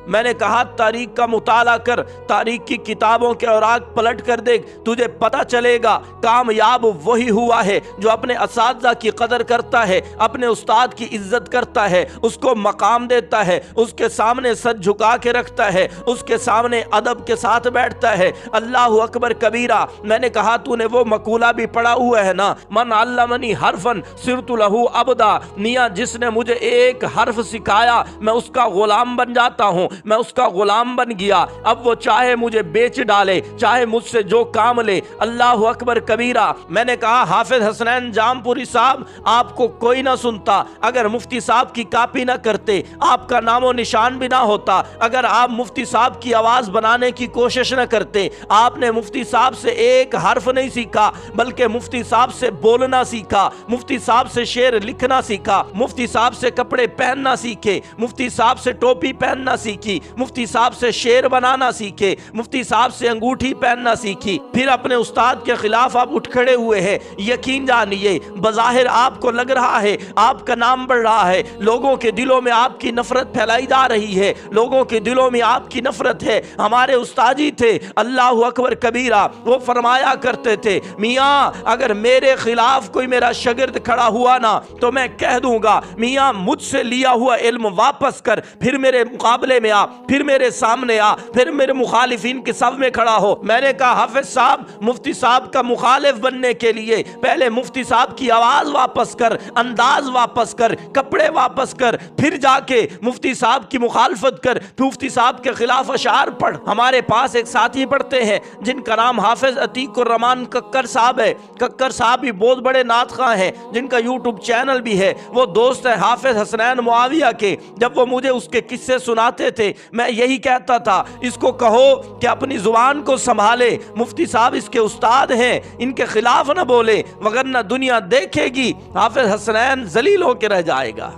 मैंने कहा तारीख का मुताला कर, तारीख की किताबों के औराक पलट कर देख, तुझे पता चलेगा कामयाब वही हुआ है जो अपने असातिज़ा की कदर करता है, अपने उस्ताद की इज्जत करता है, उसको मकाम देता है, उसके सामने सर झुका के रखता है, उसके सामने अदब के साथ बैठता है। अल्लाह अकबर कबीरा। मैंने कहा तूने वो मकूला भी पढ़ा हुआ है ना, मन अल्लमनी हरफन सिरतु लहू अबदा, मियाँ जिसने मुझे एक हर्फ सिखाया मैं उसका गुलाम बन जाता हूँ, मैं उसका गुलाम बन गया। अब वो चाहे मुझे बेच डाले, चाहे मुझसे जो काम ले। अल्लाह अकबर कबीरा। मैंने कहा हाफिज हसनैन जामपुरी साहब, आपको कोई ना सुनता अगर मुफ्ती साहब की कॉपी ना करते, आपका नामो निशान भी ना होता, अगर आप मुफ्ती साहब की आवाज बनाने की कोशिश न करते। आपने मुफ्ती साहब से एक हर्फ नहीं सीखा, बल्कि मुफ्ती साहब से बोलना सीखा, मुफ्ती साहब से शेर लिखना सीखा, मुफ्ती साहब से कपड़े पहनना सीखे, मुफ्ती साहब से टोपी पहनना सीखी, मुफ्ती साहब से शेर बनाना सीखे, मुफ्ती साहब से अंगूठी पहनना सीखी। फिर अपने उस्ताद के खिलाफ आप उठ खड़े हुए हैं। यकीन जानिए, बज़ाहिर आपको लग रहा है आपका नाम बढ़ रहा है, लोगों के दिलों में आपकी नफरत फैलाई जा रही है, लोगों के दिलों में आपकी नफरत है। हमारे उस्ताद जी थे अल्लाह अकबर कबीरा, वो फरमाया करते थे मियाँ अगर मेरे खिलाफ कोई मेरा शागिर्द खड़ा हुआ ना तो मैं कह दूंगा मियाँ मुझसे लिया हुआ इल्म वापस कर, फिर मेरे मुकाबले में आ, फिर मेरे सामने आ, फिर मेरे मुखालिफिन के सब में खड़ा हो। मैंने कहा हाफिज साहब, मुफ्ती साहब का मुखालिफ बनने के लिए पहले मुफ्ती साहब की आवाज वापस कर, अंदाज वापस कर, कपड़े वापस कर, फिर जाके मुफ्ती साहब की मुखालफत कर, मुफ्ती साहब के खिलाफ अशार पढ़। हमारे पास एक साथी पढ़ते हैं जिनका नाम हाफिज अतीकुर रहमान कक्कर साहब है। कक्कर साहब भी बहुत बड़े नात खां हैं, जिनका यूट्यूब चैनल भी है। वो दोस्त है हाफिज हसनैन मुआविया के। जब वो मुझे उसके किस्से सुनाते थे मैं यही कहता था इसको कहो कि अपनी जुबान को संभाले, मुफ्ती साहब इसके उस्ताद हैं, इनके खिलाफ न बोले, वगरना दुनिया देखेगी हाफिज हसनैन जलील होकर रह जाएगा।